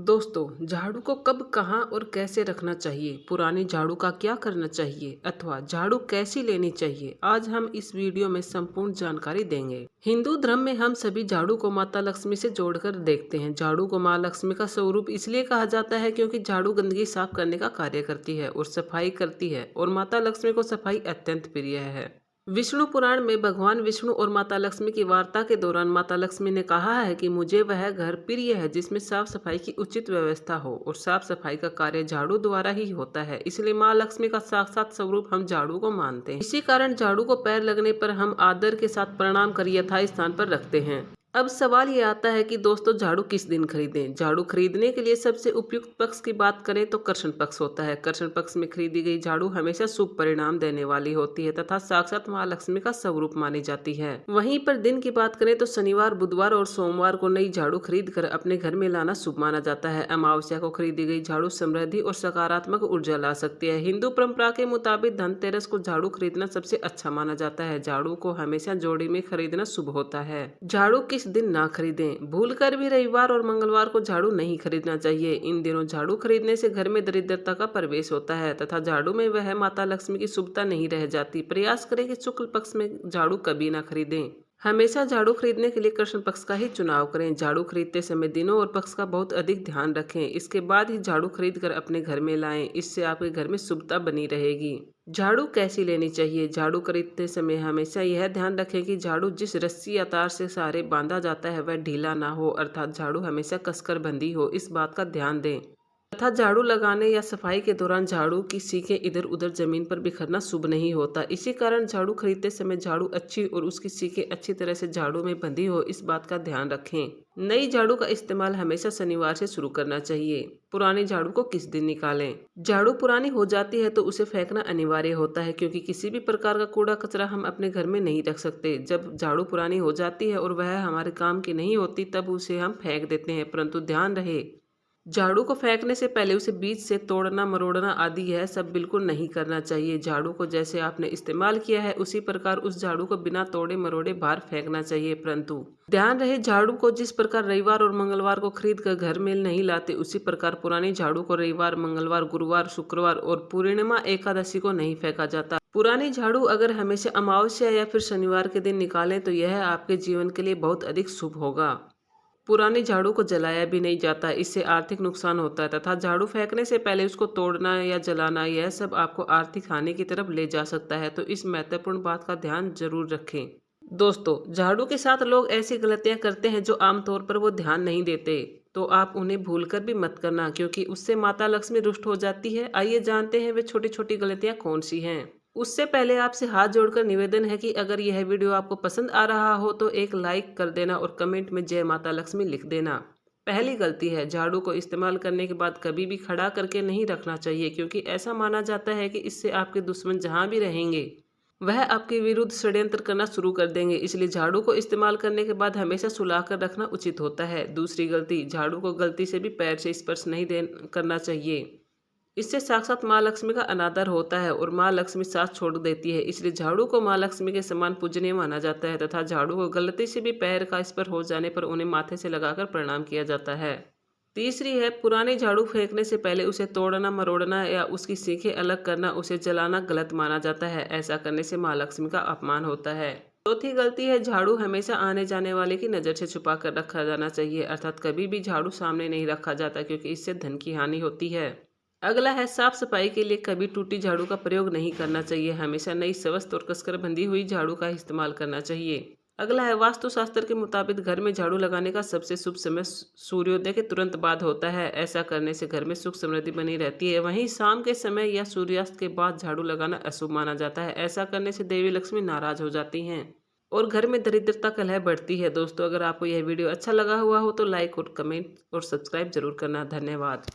दोस्तों, झाड़ू को कब, कहाँ और कैसे रखना चाहिए, पुरानी झाड़ू का क्या करना चाहिए अथवा झाड़ू कैसी लेनी चाहिए, आज हम इस वीडियो में संपूर्ण जानकारी देंगे। हिंदू धर्म में हम सभी झाड़ू को माता लक्ष्मी से जोड़कर देखते हैं। झाड़ू को माँ लक्ष्मी का स्वरूप इसलिए कहा जाता है क्योंकि झाड़ू गंदगी साफ करने का कार्य करती है और सफाई करती है और माता लक्ष्मी को सफाई अत्यंत प्रिय है। विष्णु पुराण में भगवान विष्णु और माता लक्ष्मी की वार्ता के दौरान माता लक्ष्मी ने कहा है कि मुझे वह घर प्रिय है जिसमें साफ सफाई की उचित व्यवस्था हो और साफ सफाई का कार्य झाड़ू द्वारा ही होता है। इसलिए माँ लक्ष्मी का साक्षात स्वरूप हम झाड़ू को मानते हैं। इसी कारण झाड़ू को पैर लगने पर हम आदर के साथ प्रणाम कर यथा स्थान पर रखते हैं। अब सवाल ये आता है कि दोस्तों, झाड़ू किस दिन खरीदें। झाड़ू खरीदने के लिए सबसे उपयुक्त पक्ष की बात करें तो कृष्ण पक्ष होता है। कृष्ण पक्ष में खरीदी गई झाड़ू हमेशा शुभ परिणाम देने वाली होती है तथा साक्षात महालक्ष्मी का स्वरूप मानी जाती है। वहीं पर दिन की बात करें तो शनिवार, बुधवार और सोमवार को नई झाड़ू खरीद कर अपने घर में लाना शुभ माना जाता है। अमावस्या को खरीदी गई झाड़ू समृद्धि और सकारात्मक ऊर्जा ला सकती है। हिंदू परंपरा के मुताबिक धनतेरस को झाड़ू खरीदना सबसे अच्छा माना जाता है। झाड़ू को हमेशा जोड़ी में खरीदना शुभ होता है। झाड़ू किस दिन ना खरीदें। भूलकर भी रविवार और मंगलवार को झाड़ू नहीं खरीदना चाहिए। इन दिनों झाड़ू खरीदने से घर में दरिद्रता का प्रवेश होता है तथा झाड़ू में वह माता लक्ष्मी की शुभता नहीं रह जाती। प्रयास करें कि शुक्ल पक्ष में झाड़ू कभी ना खरीदें। हमेशा झाड़ू खरीदने के लिए कृष्ण पक्ष का ही चुनाव करें। झाड़ू खरीदते समय दिनों और पक्ष का बहुत अधिक ध्यान रखें। इसके बाद ही झाड़ू खरीद कर अपने घर में लाएं। इससे आपके घर में शुभता बनी रहेगी। झाड़ू कैसी लेनी चाहिए। झाड़ू खरीदते समय हमेशा यह ध्यान रखें कि झाड़ू जिस रस्सी या तार से सहारे बांधा जाता है वह ढीला ना हो, अर्थात झाड़ू हमेशा कसकर बंधी हो, इस बात का ध्यान दें। तथा झाड़ू लगाने या सफाई के दौरान झाड़ू की सीखें इधर उधर जमीन पर बिखरना शुभ नहीं होता। इसी कारण झाड़ू खरीदते समय झाड़ू अच्छी और उसकी सीखें अच्छी तरह से झाड़ू में बंधी हो, इस बात का ध्यान रखें। नई झाड़ू का इस्तेमाल हमेशा शनिवार से शुरू करना चाहिए। पुरानी झाड़ू को किस दिन निकालें। झाड़ू पुरानी हो जाती है तो उसे फेंकना अनिवार्य होता है क्योंकि किसी भी प्रकार का कूड़ा कचरा हम अपने घर में नहीं रख सकते। जब झाड़ू पुरानी हो जाती है और वह हमारे काम की नहीं होती तब उसे हम फेंक देते हैं, परंतु ध्यान रहे झाड़ू को फेंकने से पहले उसे बीच से तोड़ना, मरोड़ना आदि यह सब बिल्कुल नहीं करना चाहिए। झाड़ू को जैसे आपने इस्तेमाल किया है उसी प्रकार उस झाड़ू को बिना तोड़े मरोड़े बाहर फेंकना चाहिए। परंतु ध्यान रहे झाड़ू को जिस प्रकार रविवार और मंगलवार को खरीद कर घर में नहीं लाते उसी प्रकार पुरानी झाड़ू को रविवार, मंगलवार, गुरुवार, शुक्रवार और पूर्णिमा एकादशी को नहीं फेंका जाता। पुरानी झाड़ू अगर हमेशा अमावस्या या फिर शनिवार के दिन निकालें तो यह आपके जीवन के लिए बहुत अधिक शुभ होगा। पुरानी झाड़ू को जलाया भी नहीं जाता, इससे आर्थिक नुकसान होता है तथा झाड़ू फेंकने से पहले उसको तोड़ना या जलाना यह सब आपको आर्थिक हानि की तरफ ले जा सकता है, तो इस महत्वपूर्ण बात का ध्यान जरूर रखें। दोस्तों, झाड़ू के साथ लोग ऐसी गलतियां करते हैं जो आमतौर पर वो ध्यान नहीं देते, तो आप उन्हें भूलकर भी मत करना क्योंकि उससे माता लक्ष्मी रुष्ट हो जाती है। आइए जानते हैं वे छोटी छोटी गलतियां कौन सी हैं। उससे पहले आपसे हाथ जोड़कर निवेदन है कि अगर यह वीडियो आपको पसंद आ रहा हो तो एक लाइक कर देना और कमेंट में जय माता लक्ष्मी लिख देना। पहली गलती है, झाड़ू को इस्तेमाल करने के बाद कभी भी खड़ा करके नहीं रखना चाहिए क्योंकि ऐसा माना जाता है कि इससे आपके दुश्मन जहां भी रहेंगे वह आपके विरुद्ध षड्यंत्र करना शुरू कर देंगे। इसलिए झाड़ू को इस्तेमाल करने के बाद हमेशा सुलाकर रखना उचित होता है। दूसरी गलती, झाड़ू को गलती से भी पैर से स्पर्श नहीं करना चाहिए। इससे साक्षात माँ लक्ष्मी का अनादर होता है और माँ लक्ष्मी साथ छोड़ देती है। इसलिए झाड़ू को माँ लक्ष्मी के समान पूजनीय माना जाता है तथा झाड़ू को गलती से भी पैर का स्पर्श हो जाने पर उन्हें माथे से लगाकर प्रणाम किया जाता है। तीसरी है, पुरानी झाड़ू फेंकने से पहले उसे तोड़ना, मरोड़ना या उसकी सीखें अलग करना, उसे जलाना गलत माना जाता है। ऐसा करने से माँ लक्ष्मी का अपमान होता है। चौथी गलती है, झाड़ू हमेशा आने जाने वाले की नज़र से छुपा कर रखा जाना चाहिए, अर्थात कभी भी झाड़ू सामने नहीं रखा जाता क्योंकि इससे धन की हानि होती है। अगला है, साफ सफाई के लिए कभी टूटी झाड़ू का प्रयोग नहीं करना चाहिए। हमेशा नई, स्वस्थ और कसकर बंधी हुई झाड़ू का इस्तेमाल करना चाहिए। अगला है, वास्तुशास्त्र के मुताबिक घर में झाड़ू लगाने का सबसे शुभ समय सूर्योदय के तुरंत बाद होता है। ऐसा करने से घर में सुख समृद्धि बनी रहती है। वहीं शाम के समय या सूर्यास्त के बाद झाड़ू लगाना अशुभ माना जाता है। ऐसा करने से देवी लक्ष्मी नाराज हो जाती हैं और घर में दरिद्रता कलह बढ़ती है। दोस्तों, अगर आपको यह वीडियो अच्छा लगा हुआ हो तो लाइक और कमेंट और सब्सक्राइब जरूर करना। धन्यवाद।